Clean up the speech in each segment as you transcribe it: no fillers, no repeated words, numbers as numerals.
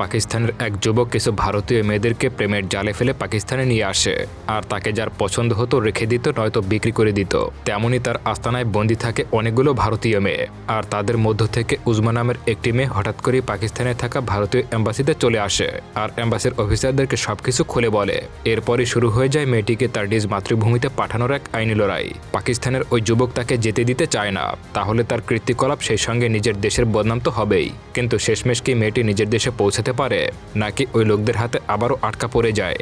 পাকিস্তানের এক যুবক কিছু ভারতীয় মেয়েদেরকে প্রেমের জালে ফেলে পাকিস্তানে নিয়ে আসে আর তাকে যার পছন্দ হতো রেখে দিত নয়তো বিক্রি করে দিত। তেমনই তার আস্তানায় বন্দি থাকে অনেকগুলো ভারতীয় মেয়ে, আর তাদের মধ্য থেকে উজমা নামের একটি মেয়ে হঠাৎ করে পাকিস্তানে থাকা ভারতীয় এম্বাসিতে চলে আসে আর এম্বাসির অফিসারদেরকে সবকিছু খুলে বলে। এরপরই শুরু হয়ে যায় মেয়েটিকে তার নিজ মাতৃভূমিতে পাঠানোর এক আইনি লড়াই। পাকিস্তানের ওই যুবক তাকে যেতে দিতে চায় না, তাহলে তার কৃত্তিকলাপ সেই সঙ্গে নিজের দেশের বদনাম তো হবেই। কিন্তু শেষমেশ কি মেয়েটি নিজের দেশে পৌঁছাতে পারে, নাকি ওই লোকদের হাতে আবারও আটকা পড়ে যায়?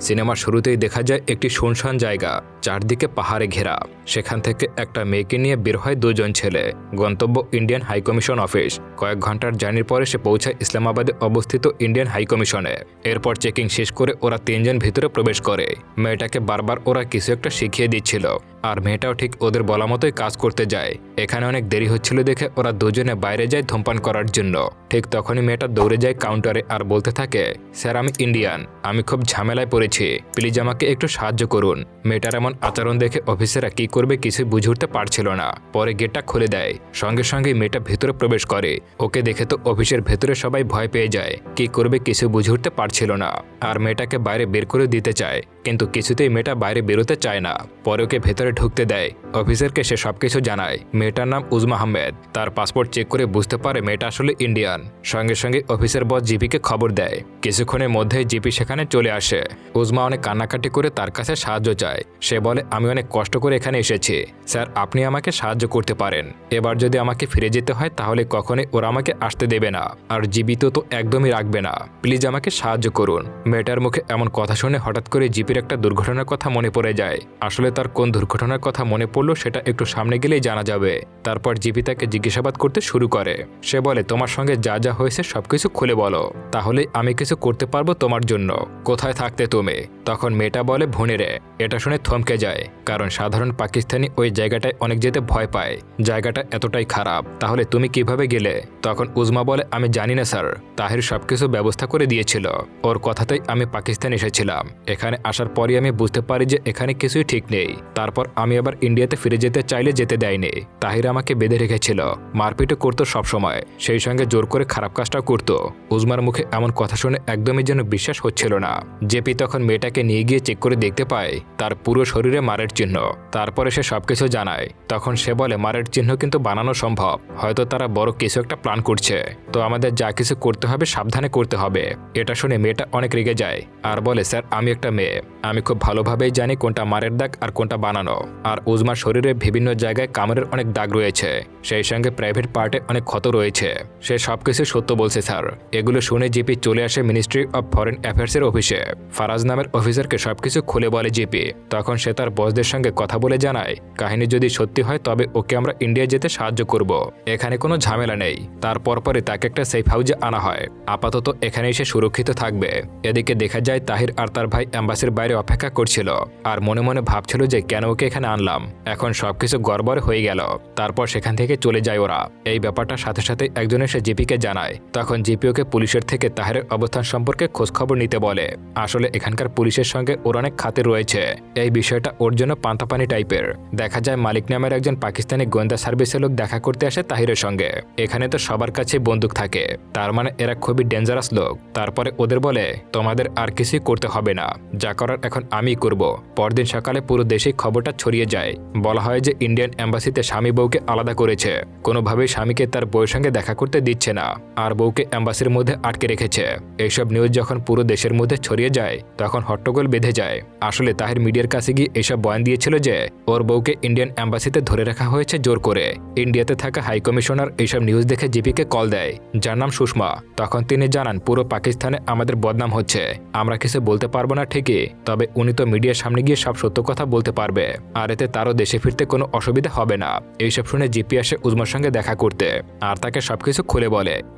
সিনেমার শুরুতেই দেখা যায় একটি শুনশান জায়গা, চারদিকে পাহাড়ে ঘেরা। সেখান থেকে একটা মেয়েকে নিয়ে বের হয় দুজন ছেলে। গন্তব্য ইন্ডিয়ান হাইকমিশন অফিস। কয়েক ঘন্টার জার্নির পরে সে পৌঁছায় ইসলামাবাদে অবস্থিত ইন্ডিয়ান হাইকমিশনে। এরপর চেকিং শেষ করে ওরা তিনজন ভিতরে প্রবেশ করে। মেয়েটাকে বারবার ওরা কিছু একটা শিখিয়ে দিচ্ছিল, আর মেয়েটাও ঠিক ওদের বলা মতোই কাজ করতে যায়। এখানে অনেক দেরি হচ্ছিল দেখে ওরা দুজনে বাইরে যায় ধূমপান করার জন্য। ঠিক তখনই মেয়েটা দৌড়ে যায় কাউন্টারে আর বলতে থাকে, স্যার আমি ইন্ডিয়ান, আমি খুব ঝামেলায় পড়েছি, প্লিজ আমাকে একটু সাহায্য করুন। মেয়েটার এমন আচরণ দেখে অফিসাররা কি করবে কিছুই বুঝে উঠতে পারছিল না। পরে গেটটা খুলে দেয়, সঙ্গে সঙ্গে মেয়েটা ভেতরে প্রবেশ করে। ওকে দেখে তো অফিসের ভেতরে সবাই ভয় পেয়ে যায়, কি করবে কিছু বুঝে উঠতে পারছিল না। আর মেয়েটাকে বাইরে বের করে দিতে চায়, কিন্তু কিছুতেই মেয়েটা বাইরে বেরোতে চায় না। পরে ওকে ভেতরে ঢুকতে দেয়। অফিসারকে সে সবকিছু জানায়। মেয়েটার নাম উজমা আহমেদ। তার পাসপোর্ট চেক করে বুঝতে পারে মেয়েটা আসলে ইন্ডিয়ান। সঙ্গে সঙ্গে অফিসের বস জিপিকে খবর দেয়। কিছুক্ষণের মধ্যে জিপি সেখানে চলে আসে। উজমা অনেক কান্নাকাটি করে তার কাছে সাহায্য চায়। সে বলে, আমি অনেক কষ্ট করে এখানে এসেছি, স্যার আপনি আমাকে সাহায্য করতে পারেন। এবার যদি আমাকে ফিরে যেতে হয় তাহলে কখনোই ওরা আমাকে আসতে দেবে না, আর জীবিত তো একদমই রাখবে না, প্লিজ আমাকে সাহায্য করুন। মেয়েটার মুখে এমন কথা শুনে হঠাৎ করে জিপির একটা দুর্ঘটনার কথা মনে পড়ে যায়। আসলে তার কোন দুর্ঘটনার কথা মনে পড়লো সেটা একটু সামনে গেলেই জানা যাবে। তারপর জিপি তাকে জিজ্ঞাসাবাদ করতে শুরু করে। সে বলে, তোমার সঙ্গে যা যা হয়েছে সবকিছু খুলে বলো, তাহলে আমি কিছু করতে পারবো তোমার জন্য। কোথায় থাকতে তুমি? তখন মেয়েটা বলে, ভুনেরে। এটা শুনে থমকে যায়, কারণ সাধারণ পাকিস্তানি ওই জায়গাটায় অনেক যেতে ভয় পায়। জায়গাটা এতটাই খারাপ, তাহলে তুমি কিভাবে গেলে? তখন উজমা বলে, আমি জানি না স্যার, তাহির সবকিছু ব্যবস্থা করে দিয়েছিল। ওর কথাতেই আমি পাকিস্তান এসেছিলাম। এখানে আসার পরই আমি বুঝতে পারি যে এখানে কিছুই ঠিক নেই। তারপর আমি আবার ইন্ডিয়াতে ফিরে যেতে চাইলে যেতে দেয়নি। তাহির আমাকে বেঁধে রেখেছিল, মারপিটও করতো সবসময়, সেই সঙ্গে জোর করে খারাপ কাজটাও করতো। উজমার মুখে এমন কথা শুনে একদমই যেন বিশ্বাস হচ্ছিল না। জেপি তখন মেয়েটাকে নিয়ে গিয়ে চেক করে দেখতে পায় তার পুরো শরীরে মারের চিহ্ন। তারপরে সে সবকিছু জানায়। তখন সে বলে, মারের চিহ্ন কিন্তু বানানো সম্ভব, হয়তো তারা বড় কিছু একটা প্ল্যান করছে, তো আমাদের যা কিছু করতে হবে সাবধানে করতে হবে। এটা শুনে মেয়েটা অনেক রেগে যায় আর বলে, স্যার আমি একটা মেয়ে, আমি খুব ভালোভাবেই জানি কোনটা মারের দাগ আর কোনটা বানানো। আর উজমার শরীরে বিভিন্ন জায়গায় কামড়ের অনেক দাগ রয়েছে, সেই সঙ্গে প্রাইভেট পার্টে অনেক ক্ষত রয়েছে। সে সবকিছু সত্য বলছে স্যার। এগুলো শুনে জিপি চলে আসে মিনিস্ট্রি অব ফরেন অ্যাফেয়ার্সের অফিসে। ফারাজ নামের অফিসারকে সবকিছু খুলে বলে জিপি। তখন সে তার বসদের সঙ্গে কথা বলে জানায়, কাহিনী যদি সত্যি হয় তবে ওকে আমরা ইন্ডিয়া যেতে সাহায্য করব, এখানে কোনো ঝামেলা নেই। তারপর পরে তাকে একটা সেফ হাউজে আনা হয়। আপাতত এখানেই সে সুরক্ষিত থাকবে। এদিকে দেখা যায় তাহির আর তার ভাই অ্যাম্বাসির বাইরে অপেক্ষা করছিল, আর মনে মনে ভাবছিল যে কেন ওকে এখানে আনলাম। এখন সবকিছু গড়বড় হয়ে গেল। তারপর সেখান থেকে চলে যায় ওরা। এই ব্যাপারটার সাথে সাথে একজন এসে জিপিকে জানায়। তখন জিপি ওকে পুলিশের থেকে তাহিরের অবস্থান সম্পর্কে খোঁজখবর নিতে বলে। আসলে এখানকার পুলিশের সঙ্গে ওর অনেক খাতির রয়েছে। এই বিষয়টা ওর জন্য পান্তাপানি টাইপের। দেখা যায় মালিক নামের একজন পাকিস্তানি গোয়েন্দা সার্ভিসের লোক দেখা করতে আসে তাহিরের সঙ্গে। এখানে তো সবার কাছে বন্দুক থাকে, তার মানে এরা খুবই ডেঞ্জারাস লোক। তারপরে ওদের বলে, তোমাদের আর কিছুই করতে হবে না, যা করার এখন আমি করব। পরদিন সকালে পুরো দেশেই খবরটা ছড়িয়ে যায়। বলা হয় যে ইন্ডিয়ান এম্বাসিতে স্বামী বউকে আলাদা করেছে, কোনোভাবেই স্বামীকে তার বউয়ের সঙ্গে দেখা করতে দিচ্ছে না, আর বউকে এম্বাসির মধ্যে আটকে রেখেছে। এইসব নিউজ যখন পুরো দেশের মধ্যে ছড়িয়ে যায় তখন হট্টগোল বেঁধে যায়। আসলে তাহির মিডিয়ার কাছে গিয়ে এসব বয়ান দিয়েছিল যে ওর বউকে ইন্ডিয়ান এম্বাসিতে ধরে রাখা হয়েছে জোর করে। ইন্ডিয়াতে থাকা হাই কমিশনার এইসব নিউজ দেখে জিপিকে কল দেয়, যার নাম সুষমা। তখন তিনি জানান, পুরো পাকিস্তানে আমাদের বদনাম হচ্ছে, আমরা কিছু বলতে পারবো না ঠিকই, তবে উনি তো মিডিয়ার সামনে গিয়ে সব সত্য কথা বলতে পারবে, আর এতে তারও দেশে ফিরতে কোনো অসুবিধা হবে না। এইসব শুনে জিপি আসে উজমার সঙ্গে দেখা করতে, আর তাকে সবকিছু খুলে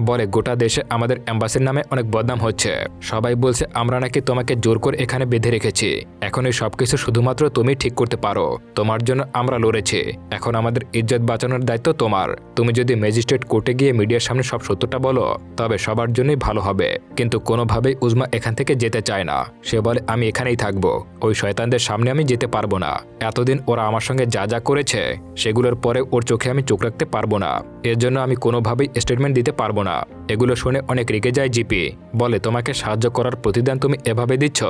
বলে গোটা দেশে আমাদের এম্বাসির নামে অনেক বদনাম হচ্ছে। সবাই বলছে আমরা নাকি তোমাকে জোর করে এখানে বেঁধে রেখেছি। এখন এই সবকিছু শুধুমাত্র একমাত্র তুমি ঠিক করতে পারো। তোমার জন্য আমরা লড়েছি, এখন আমাদের ইজ্জত বাঁচানোর দায়িত্ব তোমার। তুমি যদি ম্যাজিস্ট্রেট কোর্টে গিয়ে মিডিয়ার সামনে সব সত্যটা বলো তবে সবার জন্যই ভালো হবে। কিন্তু কোনোভাবেই উজমা এখান থেকে যেতে চায় না। সে বলে আমি এখানেই থাকবো, ওই শয়তানদের সামনে আমি যেতে পারবো না। এতদিন ওরা আমার সঙ্গে যা যা করেছে সেগুলোর পরে ওর চোখে আমি চোখ রাখতে পারবো না। এর জন্য আমি কোনোভাবেই স্টেটমেন্ট দিতে পারবো না। এগুলো শুনে অনেক রেগে যায় জিপি। বলে তোমাকে সাহায্য করার প্রতিদান তুমি এভাবে দিচ্ছ,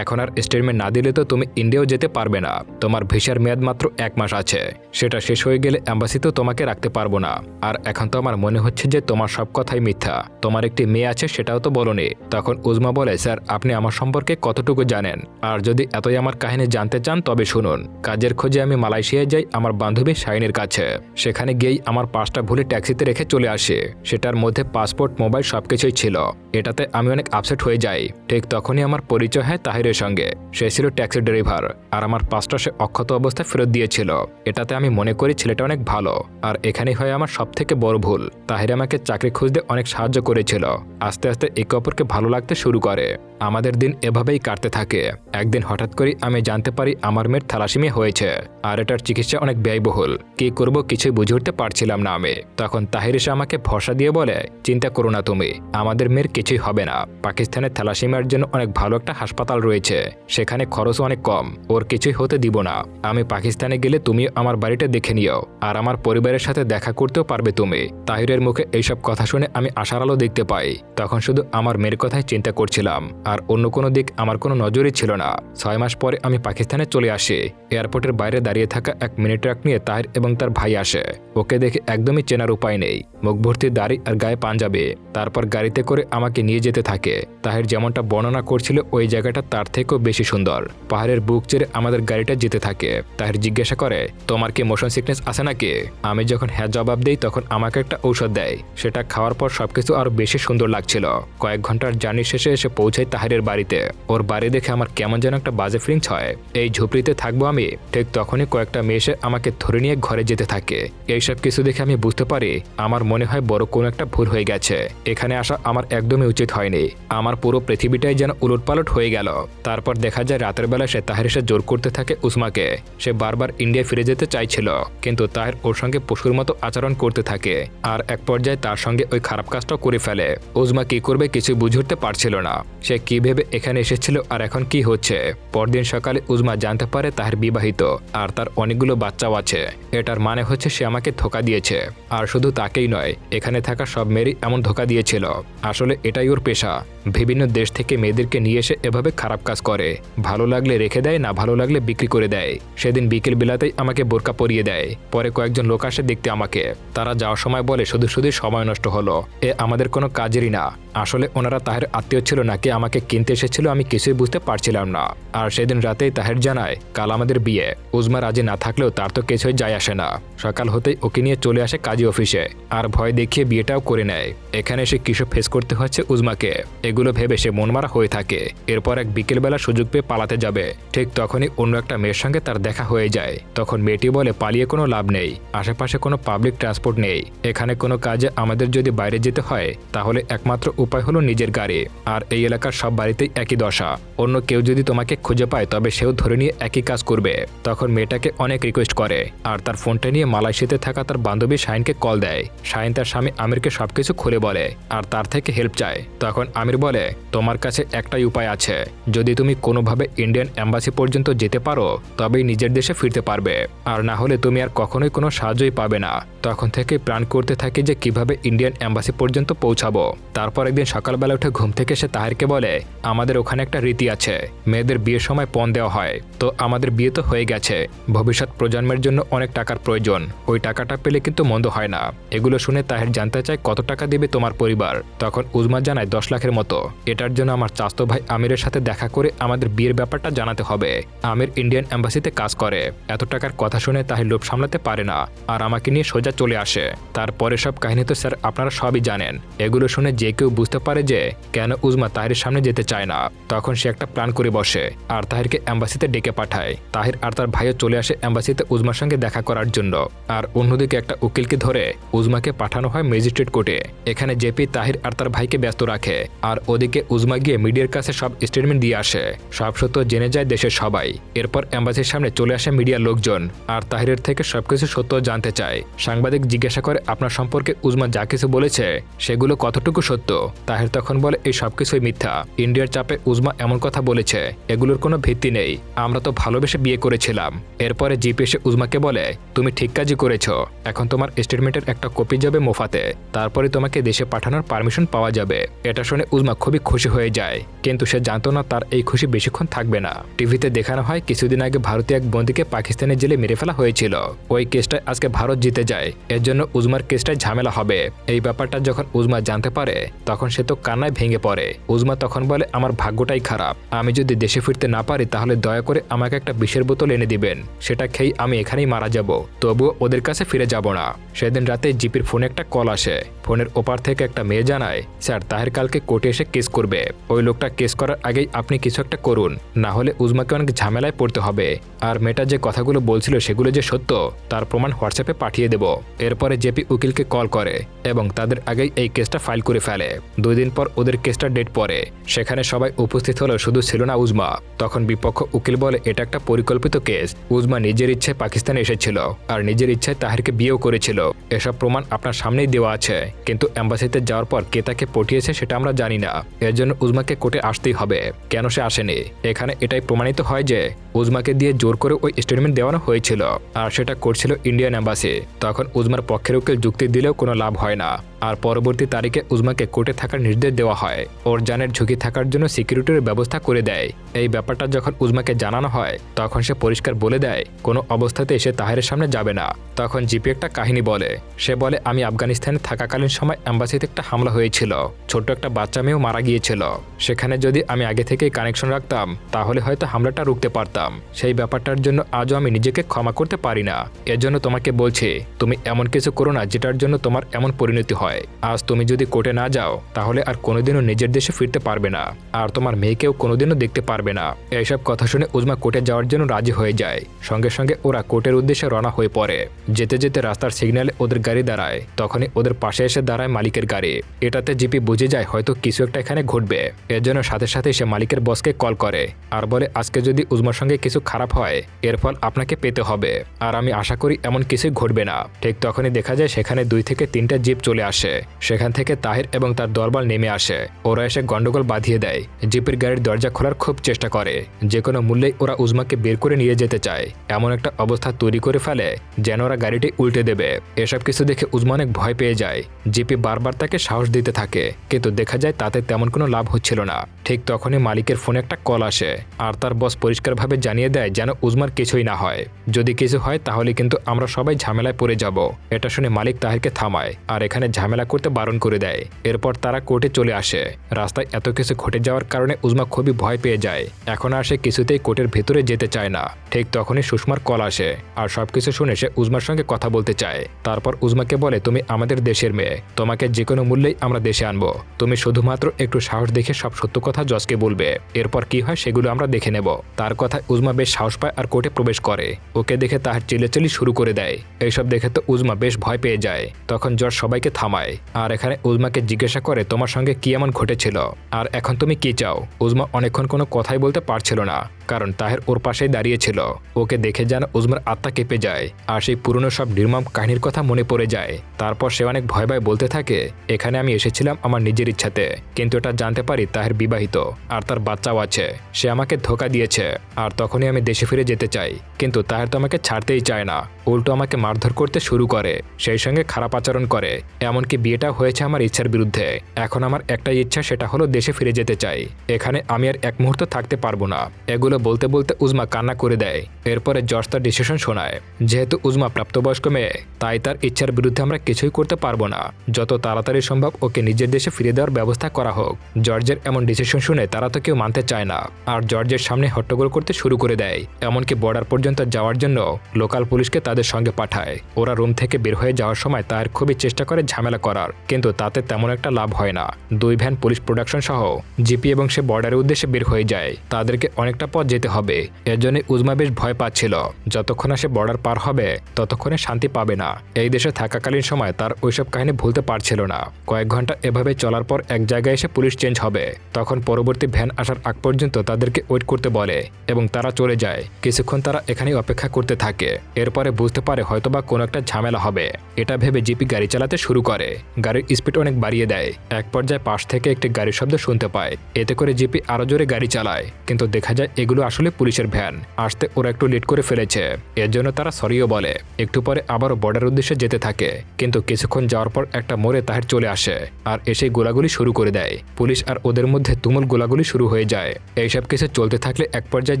এখন আর স্টেটমেন্ট না দিলে তো তুমি ইন্ডিয়াও যেতে পারবে না। তোমার ভিসার মেয়াদ মাত্র 1 মাস আছে, সেটা শেষ হয়ে গেলে অ্যাম্বাসিতেও তোমাকে রাখতে পারবো না। আর এখন তো আমার মনে হচ্ছে যে তোমার সব কথাই মিথ্যা, তোমার একটি মেয়ে আছে সেটাও তো বলোনি। তখন উজমা বলে স্যার আপনি আমার সম্পর্কে কতটুকু জানেন, আর যদি এতই আমার কাহিনী জানতে চান তবে শুনুন। কাজের খোঁজে আমি মালয়েশিয়ায় যাই আমার বান্ধবী শাইনের কাছে। সেখানে গিয়েই আমার পাসটা ভুলে ট্যাক্সিতে রেখে চলে আসি। সেটার মধ্যে পাসপোর্ট মোবাইল সবকিছুই ছিল। এটাতে আমি অনেক আপসেট হয়ে যাই। ঠিক তখনই আমার পরিচয় হয় তাহিরের সঙ্গে। সে ছিল ট্যাক্সি ড্রাইভার, আর আমার পাসটা সে অক্ষত অবস্থায় ফেরত দিয়েছিল। এটাতে আমি মনে করি ছেলেটা অনেক ভালো। আর এখানেই হয় আমার সব থেকে বড় ভুল। তাহির আমাকে চাকরি খুঁজতে অনেক সাহায্য করেছিল। আস্তে আস্তে একে অপরকে ভালো লাগতে শুরু করে। আমাদের দিন এভাবেই কাটতে থাকে। একদিন হঠাৎ করে আমি জানতে পারি আমার মেয়ের থ্যালাসেমিয়া হয়েছে, আর এটার চিকিৎসা অনেক ব্যয়বহুল। কি করব কিছুই বুঝে উঠতে পারছিলাম না আমি। তখন তাহির এসে আমাকে ভরসা দিয়ে বলে চিন্তা করো না তুমি, আমাদের মেয়ের কিছুই হবে না। পাকিস্তানে থ্যালাসেমিয়ার জন্য অনেক ভালো একটা হাসপাতাল রয়েছে, সেখানে খরচও অনেক কম, ওর কিছুই হতে দিব না। আমি পাকিস্তানে গেলে তুমি আমার বাড়িটা দেখে নিও, আর আমার পরিবারের সাথে দেখা করতেও পারবে তুমি। তাহিরের মুখে এইসব কথা শুনে আমি আশার আলো দেখতে পাই। তখন শুধু আমার মেয়ের কথাই চিন্তা করছিলাম, আর অন্য কোনো দিক আমার কোনো নজরই ছিল না। 6 মাস পরে আমি পাকিস্তানে চলে আসি। এয়ারপোর্টের বাইরে দাঁড়িয়ে থাকা এক মিনি ট্রাক নিয়ে তাহির এবং তার ভাই আসে। ওকে দেখে একদমই চেনার উপায় নেই, মুখ ভর্তি দাড়ি আর গায়ে পাঞ্জাবি। তারপর গাড়িতে করে আমাকে নিয়ে যেতে থাকে। তাহির যেমনটা বর্ণনা করছিল ওই জায়গাটা তার থেকেও বেশি সুন্দর। পাহাড়ের বুক চেড়ে আমাদের গাড়িটা যেতে থাকে। তাহির জিজ্ঞাসা করে তোমার কি মোশন সিকনেস আছে নাকি? আমি যখন হ্যাঁ জবাব দেই তখন আমাকে একটা ঔষধ দেয়। সেটা খাওয়ার পর সবকিছু আরো বেশি সুন্দর লাগছিল। কয়েক ঘন্টার জার্নি শেষে এসে পৌঁছাই তাহিরের বাড়িতে। ওর বাড়ি দেখে আমার কেমন যেন একটা বাজে ফিলিংস হয়। এই ঝুপড়িতে থাকবো আমি? ঠিক তখনই কয়েকটা মেয়ে এসে আমাকে ধরে নিয়ে ঘরে যেতে থাকে। এইসব কিছু দেখে আমি বুঝতে পারি আমার মনে হয় বড় কোনো একটা ভুল হয়ে গেছে। এখানে আসা আমার একদমই উচিত হয়নি। আমার পুরো পৃথিবীটাই যেন উলটপালট হয়ে গেল। তারপর দেখা যায় রাতের বেলা সে তাহির এসে জোর করতে থাকে উজমাকে। সে বারবার ইন্ডিয়া ফিরে যেতে চাইছিল, কিন্তু তাহির ওর সঙ্গে পশুর মতো আচরণ করতে থাকে। আর এক পর্যায়ে তার সঙ্গে ওই খারাপ কাজটাও করে ফেলে। উজমা কি করবে কিছু বুঝে উঠতে পারছিল না। সে কি ভেবে এখানে এসেছিল আর এখন কি হচ্ছে। পরদিন সকালে উজমা জানতে পারে তাহির বিবাহিত, আর তার অনেকগুলো বাচ্চাও আছে। এটার মানে হচ্ছে সে আমাকে ধোকা দিয়েছে। আর শুধু তাকেই নয়, এখানে থাকা সব মেয়েরই এমন ধোকা দিয়েছিল। আসলে এটাই ওর পেশা। বিভিন্ন দেশ থেকে মেয়েদেরকে নিয়ে এসে এভাবে খারাপ কাজ করে। ভালো লাগলে রেখে দেয়, না ভালো লাগলে বিক্রি করে দেয়। সেদিন বিকেল বেলাতেই আমাকে বোরকা পরিয়ে দেয়। পরে কয়েকজন লোক আসে দেখতে আমাকে। তারা যাওয়ার সময় বলে শুধু শুধু সময় নষ্ট হলো, এ আমাদের কোনো কাজেরই না। আসলে ওনারা তাহের আত্মীয় ছিল নাকি আমাকে কিনতে এসেছিল আমি কিছুই বুঝতে পারছিলাম না। আর সেদিন রাতেই তাহের জানায় কাল আমাদের বিয়ে। উজমা রাজি না থাকলেও তার তো কিছুই যায় আসে না। সকাল হতেই ওকে নিয়ে চলে আসে কাজী অফিসে, আর ভয় দেখিয়ে বিয়েটাও করে নেয়। এখানে এসে কিসব ফেস করতে হচ্ছে উজমাকে, এগুলো ভেবে সে মনমারা হয়ে থাকে। এরপর এক বিকেলবেলা সুযোগ পেয়ে পালাতে যাবে। ঠিক তখনই অন্য একটা মেয়ের সঙ্গে তার দেখা হয়ে যায়। তখন মেয়েটি বলে পালিয়ে কোনো লাভ নেই, আশেপাশে কোনো পাবলিক ট্রান্সপোর্ট নেই। এখানে কোনো কাজে আমাদের যদি বাইরে যেতে হয় তাহলে একমাত্র উপায় হলো নিজের গাড়ি। আর এই এলাকার সব বাড়িতেই একই দশা। অন্য কেউ যদি তোমাকে খুঁজে পায় তবে সেও ধরে নিয়ে একই কাজ করবে। তখন মেয়েটাকে অনেক রিকোয়েস্ট করে, আর তার ফোনটা নিয়ে মালয়েশিয়াতে থাকা তার বান্ধবী শাহিনকে কল দেয়। শাহিন তার স্বামী আমিরকে সবকিছু খুলে বলে, আর তার থেকে হেল্প চায়। তখন আমির বলে তোমার কাছে একটাই উপায় আছে, যদি তুমি কোনোভাবে ইন্ডিয়ান এম্বাসি পর্যন্ত যেতে পারো তবেই নিজের দেশে ফিরতে পারবে, আর না হলে তুমি আর কখনোই কোনো সাহায্যই পাবে না। তখন থেকে প্ল্যান করতে থাকি যে কিভাবে ইন্ডিয়ান এম্বাসি পর্যন্ত পৌঁছাবো। তারপর একদিন সকালবেলা উঠে ঘুম থেকে সে তাহিরকে বলে আমাদের ওখানে একটা রীতি আছে, মেয়েদের বিয়ের সময় পণ দেওয়া হয়। তো আমাদের বিয়ে তো হয়ে গেছে, ভবিষ্যৎ প্রজন্মের জন্য অনেক টাকার প্রয়োজন, ওই টাকাটা পেলে কিন্তু মন্দ হয় না। এগুলো শুনে তাহির জানতে চায় কত টাকা দিবে তোমার পরিবার। তখন উজমা জানায় 10 লাখের মতো। এটার জন্য আমার চাচতো ভাই আমিরের সাথে দেখা করে আমাদের বিয়ের ব্যাপারটা জানাতে হবে। আমির ইন্ডিয়ান এম্বাসিতে কাজ করে। এত টাকার কথা শুনে তাহির লোভ সামলাতে পারে না, আর আমাকে নিয়ে সোজা চলে আসে। তারপরে সব কাহিনী তো স্যার আপনারা সবই জানেন। এগুলো শুনে যে কেউ বুঝতে পারে যে কেন উজমা তাহিরের সামনে যেতে চায় না। তখন সে একটা প্ল্যান করে বসে আর তাহিরকে এম্বাসিতে ডেকে পাঠায়। তাহির আর তার ভাইও চলে আসে এম্বাসিতে উজমার সঙ্গে দেখা করার জন্য। আর অন্যদিকে একটা উকিলকে ধরে উজমাকে পাঠানো হয় ম্যাজিস্ট্রেট কোর্টে। এখানে জেপি তাহির আর তার ভাইকে ব্যস্ত রাখে, আর ওদিকে উজমা গিয়ে মিডিয়ার কাছে সব স্টেটমেন্ট দিয়ে আসে। সব সত্য জেনে যায় দেশের সবাই। এরপর অ্যাম্বাসির সামনে চলে আসে মিডিয়ার লোকজন আর তাহিরের থেকে সবকিছু সত্য জানতে চায়। সাংবাদিক জিজ্ঞাসা করে আপনার সম্পর্কে উজমা যা কিছু বলেছে সেগুলো কতটুকু সত্য। তাহির তখন বলে এই সবকিছুই মিথ্যা। ইন্ডিয়ার চাপে উজমা এমন কথা বলেছে, এগুলোর কোনো ভিত্তি নেই। আমরা তো ভালোবেসে বিয়ে করেছিলাম। এরপরে জিপি এসে উজমাকে বলে তুমি ঠিক কাজই করেছ। এখন তোমার স্টেটমেন্টের একটা কপি যাবে মোফাতে, তারপরে তোমাকে দেশে পাঠানোর পারমিশন পাওয়া যাবে। এটা শুনে উজমা খুবই খুশি হয়ে যায়, কিন্তু সে জানতো না তার এই খুশি বেশিক্ষণ থাকবে না। টিভিতে দেখানো হয় কিছুদিন আগে ভারতীয় এক বন্দীকে পাকিস্তানের জেলে মেরে ফেলা হয়েছিল। ওই কেসটায় আজকে ভারত জিতে যায়, এর জন্য উজমার কেসটায় ঝামেলা হবে। এই ব্যাপারটা যখন উজমা জানতে পারে তখন সে তো কান্নায় ভেঙে পড়ে। উজমা তখন বলে আমার ভাগ্যটাই খারাপ। আমি যদি দেশে ফিরতে না পারি তাহলে দয়া করে আমাকে একটা বিষের বোতল এনে দিবেন, সেটা খেয়ে আমি এখানেই মারা যাব। তবুও ওদের কাছে ফিরে যাব না। সেদিন রাতে জিপির ফোনে একটা কল আসে। ফোনের ওপার থেকে একটা মেয়ে জানায় স্যার তাহের কালকে কোর্টে এসে কেস করবে। ওই লোকটা কেস করার আগেই আপনি কিছু একটা করুন, না হলে উজমাকে অনেক ঝামেলায় পড়তে হবে। আর মেয়েটা যে কথাগুলো বলছিল সেগুলো যে সত্য তার প্রমাণ হোয়াটসঅ্যাপে পাঠিয়ে দেব। এরপরে জেপি উকিলকে কল করে এবং তাদের আগেই এই কেসটা ফাইল করে ফেলে। 2 দিন পর ওদের কেসটা ডেট পড়ে। সেখানে সবাই উপস্থিত হলো, শুধু ছিল না উজমা। তখন বিপক্ষ উকিল বলে এটা একটা পরিকল্পিত কেস। উজমা নিজের ইচ্ছায় পাকিস্তানে এসেছিল আর নিজের ইচ্ছায় তাহিরকে বিয়েও করেছিল। এসব প্রমাণ আপনার সামনেই দেওয়া আছে, কিন্তু অ্যাম্বাসিতে যাওয়ার পর কে তাকে পটিয়েছে সেটা আমরা জানি না। এর জন্য উজমাকে কোর্টে আসতেই হবে। কেন সে আসেনি? এখানে এটাই প্রমাণিত হয় যে উজমাকে দিয়ে জোর করে ওই স্টেটমেন্ট দেওয়ানো হয়েছিল আর সেটা করছিল ইন্ডিয়ান অ্যাম্বাসি। তখন উজমার পক্ষের উকিল যুক্তি দিলেও কোনো লাভ হয় না আর পরবর্তী তারিখে উজমাকে কোর্টে থাকার নির্দেশ দেওয়া হয়। ওর জানের ঝুঁকি থাকার জন্য সিকিউরিটির ব্যবস্থা করে দেয়। এই ব্যাপারটা যখন উজমাকে জানানো হয় তখন সে পরিষ্কার বলে দেয় কোনো অবস্থাতে এসে তাহেরের সামনে যাবে না। তখন জিপি একটা কাহিনী বলে। সে বলে আমি আফগানিস্তানে থাকাকালীন সময় অ্যাম্বাসিতে একটা হামলা হয়েছিল, ছোট্ট একটা বাচ্চা মেয়েও মারা গিয়েছিল। সেখানে যদি আমি আগে থেকেই কানেকশন রাখতাম তাহলে হয়তো হামলাটা রুখতে পারতাম। সেই ব্যাপারটার জন্য আজও আমি নিজেকে ক্ষমা করতে পারি না। এর জন্য তোমাকে বলছি তুমি এমন কিছু করো না যেটার জন্য তোমার এমন পরিণতি হয়। আজ তুমি যদি কোর্টে না যাও তাহলে আর কোনোদিনও নিজের দেশে ফিরতে পারবে না আর তোমার মেয়েকেও কোনোদিনও দেখতে পারবে না। এইসব কথা শুনে উজমা কোর্টে যাওয়ার জন্য রাজি হয়ে যায়। সঙ্গে সঙ্গে ওরা কোর্টের উদ্দেশ্যে রওনা হয়ে পড়ে। যেতে যেতে রাস্তার সিগন্যালে ওদের গাড়ি দাঁড়ায়। তখনই ওদের পাশে এসে দাঁড়ায় মালিকের গাড়ি। এটাতে জিপি বুঝে যায় হয়তো কিছু একটা এখানে ঘটবে। এর জন্য সাথে সাথে সে মালিকের বসকে কল করে আর বলে আজকে যদি উজমার সঙ্গে কিছু খারাপ হয় এর ফল আপনাকে পেতে হবে, আর আমি আশা করি এমন কিছুই ঘটবে না। ঠিক তখনই দেখা যায় সেখানে 2 থেকে 3টা জিপ চলে আসে। সেখান থেকে তাহির এবং তার দলবল নেমে আসে। ওরা এসে গন্ডগোল বাঁধিয়ে দেয়। জিপের গাড়ির দরজা খোলার খুব চেষ্টা করে। যে কোনো মূল্যেই ওরা উজমাকে বের করে নিয়ে যেতে চায়। এমন একটা অবস্থা তৈরি করে ফেলে যেন ওরা গাড়িটি উল্টে দেবে। এসব কিছু দেখে উজমা অনেক ভয় পেয়ে যায়। জিপি বারবার তাকে সাহস দিতে থাকে, কিন্তু দেখা যায় তাতে তেমন কোনো লাভ হচ্ছিল না। ঠিক তখনই মালিকের ফোনে একটা কল আসে আর তার বস পরিষ্কারভাবে জানিয়ে দেয় যেন উজমার কিছুই না হয়। যদি কিছু হয় তাহলে কিন্তু আমরা সবাই ঝামেলায় পড়ে যাব। এটা শুনে মালিক তাহিরকে থামায় আর এখানে ঝামেলা করতে বারণ করে দেয়। এরপর তারা কোর্টে চলে আসে। রাস্তায় এত কিছু ঘটে যাওয়ার কারণে উজমা খুবই ভয় পেয়ে যায়। এখন আর সে কিছুতেই কোর্টের ভেতরে যেতে চায় না। ঠিক তখনই সুষমার কল আসে আর সবকিছু শুনে সে উজমার সঙ্গে কথা বলতে চায়। তারপর উজমাকে বলে তুমি আমাদের দেশের মেয়ে, তোমাকে যে কোনো মূল্যেই আমরা দেশে আনবো। তুমি শুধুমাত্র একটু সাহস দেখে সব সত্য কথা জজকে বলবে। এরপর কি হয় সেগুলো আমরা দেখে নেব। তার কথায় উজমা বেশ সাহস পায় আর কোর্টে প্রবেশ করে। ওকে দেখে তার চিল্লাচিল্লি শুরু করে দেয়। এইসব দেখে তো উজমা বেশ ভয় পেয়ে যায়। তখন জজ সবাইকে থামায় আর এখানে উজমাকে জিজ্ঞাসা করে তোমার সঙ্গে কি এমন ঘটেছিল আর এখন তুমি কি চাও। উজমা অনেকক্ষণ কোনো কথাই বলতে পারছিল না, কারণ তাহের ওর পাশেই দাঁড়িয়েছিল। ওকে দেখে যেন উজমার আত্মা কেঁপে যায় আর সেই পুরনো সব নির্মম কাহিনীর কথা মনে পড়ে যায়। তারপর সে অনেক ভয় ভয় বলতে থাকে এখানে আমি এসেছিলাম আমার নিজের ইচ্ছাতে, কিন্তু এটা জানতে পারি তাহের বিবাহিত আর তার বাচ্চাও আছে। সে আমাকে ধোঁকা দিয়েছে আর তখনই আমি দেশে ফিরে যেতে চাই, কিন্তু তাহের তো আমাকে ছাড়তেই চায় না। উল্টো আমাকে মারধর করতে শুরু করে, সেই সঙ্গে খারাপ আচরণ করে। এমনকি বিয়েটা হয়েছে আমার ইচ্ছার বিরুদ্ধে। এখন আমার একটাই ইচ্ছা, সেটা হলো দেশে ফিরে যেতে চাই। এখানে আমি আর এক মুহূর্ত থাকতে পারবো না। এগুলো বলতে বলতে উজমা কান্না করে দেয়। এরপরে জজ তার ডিসিশন শোনায়। যেহেতু উজমা প্রাপ্তবয়স্ক মেয়ে, তাই তার ইচ্ছার বিরুদ্ধে আমরা কিছুই করতে পারবো না। যত তাড়াতাড়ি সম্ভব ওকে নিজের দেশে ফিরে দেওয়ার ব্যবস্থা করা হোক। জর্জের এমন ডিসিশন শুনে তারা তো কেউ মানতে চায় না আর জর্জের সামনে হট্টগোল করতে শুরু করে দেয়। এমনকি বর্ডার পর্যন্ত যাওয়ার জন্য লোকাল পুলিশকে তাদের সঙ্গে পাঠায়। ওরা রুম থেকে বের হয়ে যাওয়ার সময় তার খুবই চেষ্টা করে ঝামেলা করার, কিন্তু তাতে তেমন একটা লাভ হয় না। 2 ভ্যান পুলিশ প্রোডাকশন সহ জিপি এবং সে বর্ডারের উদ্দেশ্যে বের হয়ে যায়। তাদেরকে অনেকটা পথ পথ যেতে হবে। এর জন্য উজমা বেশ ভয় পাচ্ছিল, যতক্ষণ না সে বর্ডার পার হবে ততক্ষণে শান্তি পাবে না। এই দেশে থাকাকালীন সময় তার ওইসব কাহিনী ভুলতে পারছিল না। কয়েক ঘন্টা এভাবে চলার পর এক জায়গায় এসে পুলিশ চেঞ্জ হবে। তখন পরবর্তী ভ্যান আসার আগ পর্যন্ত তাদেরকে ওয়েট করতে বলে এবং তারা চলে যায়। কিছুক্ষণ তারা এখানেই অপেক্ষা করতে থাকে। এরপরে বুঝতে পারে হয়তোবা কোনো একটা ঝামেলা হবে। এটা ভেবে জিপি গাড়ি চালাতে শুরু করে। গাড়ির স্পিড অনেক বাড়িয়ে দেয়। এক পর্যায়ে পাশ থেকে একটি গাড়ির শব্দ শুনতে পায়। এতে করে জিপি আরো জোরে গাড়ি চালায়, কিন্তু দেখা যায় এগুলো আসলে পুলিশের ভ্যান। আসতে ওরা একটু লেট করে ফেলেছে, এর জন্য তারা সরিও বলে। একটু পরে আবারও বর্ডার উদ্দেশ্যে যেতে থাকে, কিন্তু কিছুক্ষণ যাওয়ার পর একটা মোড়ে তাহের চলে আসে আর এসে গোলাগুলি শুরু করে দেয়। পুলিশ আর ওদের মধ্যে তুমুল গোলাগুলি শুরু হয়ে যায়। এইসব কিছু চলতে থাকলে এক পর্যায়ে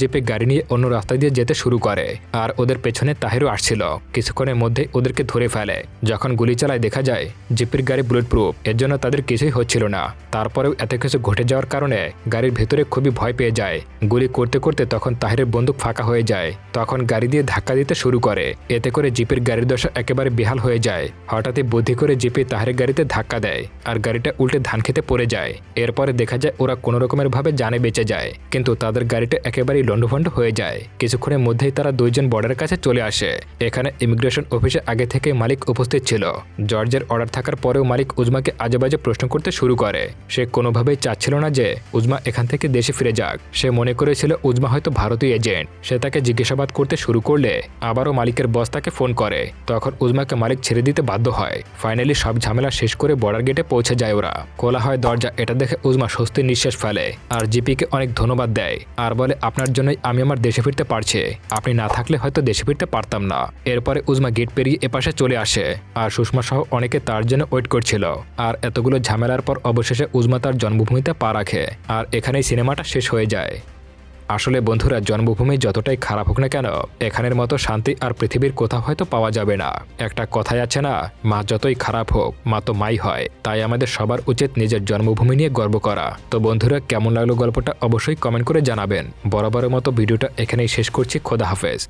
জিপি গাড়ি নিয়ে অন্য রাস্তা দিয়ে যেতে শুরু করে আর ওদের পেছনে তাহেরও আসছিল। কিছুক্ষণের মধ্যে ওদেরকে ধরে ফেলে। যখন গুলি চালায় দেখা যায় জিপির গাড়ি বুলেট প্রুফ, এর জন্য তাদের কিছুই হচ্ছিল না। তারপরেও এত কিছু ঘটে যাওয়ার কারণে গাড়ির ভেতরে খুবই ভয় পেয়ে যায়। গুলি করতে করতে তখন তাহেরের বন্দুক ফাঁকা হয়ে যায়। তখন গাড়ি দিয়ে ধাক্কা দিতে শুরু করে। এতে করে জিপের গাড়ির দশা একেবারে বেহাল হয়ে যায়। হঠাৎই বুদ্ধি করে জিপি তাহেরের গাড়িতে ধাক্কা দেয় আর গাড়িটা উল্টে ধান খেতে পড়ে যায়। এরপরে দেখা যায় ওরা কোনো রকমের ভাবে জানে বেঁচে যায়, কিন্তু তাদের গাড়িটা একেবারেই লন্ডভন্ড হয়ে যায়। কিছুক্ষণের মধ্যেই তারা দুইজন বর্ডারের কাছে চলে আসে। এখানে ইমিগ্রেশন অফিসে আগে থেকে মালিক উপস্থিত ছিল। জর্জের অর্ডার থাকার পরেও মালিক উজমাকে আজেবাজে প্রশ্ন করতে শুরু করে। সে কোনোভাবেই চাচ্ছিল না যে উজমা এখান থেকে দেশে ফিরে যাক। সে মনে করেছিল উজমা হয়তো ভারতীয় এজেন্ট। সে তাকে জিজ্ঞাসাবাদ করতে শুরু করলে আবারও মালিকের বস তাকে ফোন করে। তখন উজমাকে মালিক ছেড়ে দিতে বাধ্য হয়। ফাইনালি সব ঝামেলা শেষ করে বর্ডার গেটে পৌঁছে যায় ওরা। খোলা হয় দরজা। এটা দেখে উজমা স্বস্তির নিঃশ্বাস ফেলে আর জিপিকে অনেক ধন্যবাদ দেয় আর বলে, আপনার জন্যই আমি আমার দেশে ফিরতে পারছি। আপনি না থাকলে হয়তো দেশে ফিরতে পারতাম না। এরপরে উজমা গেট পেরিয়ে এপাশে চলে আসে আর সুষমা সহ অনেকে তার জন্য ওয়েট করছিল। আর এতগুলো ঝামেলার পর অবশেষে উজমা তার জন্মভূমিতে পা রাখে আর এখানেই সিনেমাটা শেষ হয়ে যায়। আসলে বন্ধুরা, জন্মভূমি যতটাই খারাপ হোক না কেন, এখানের মতো শান্তি আর পৃথিবীর কোথাও হয়তো পাওয়া যাবে না। একটা কথাই আছে না, মা যতই খারাপ হোক মা তো মাই হয়। তাই আমাদের সবার উচিত নিজের জন্মভূমি নিয়ে গর্ব করা। তো বন্ধুরা, কেমন লাগলো গল্পটা অবশ্যই কমেন্ট করে জানাবেন। বরাবরের মতো ভিডিওটা এখানেই শেষ করছি। খোদা হাফেজ।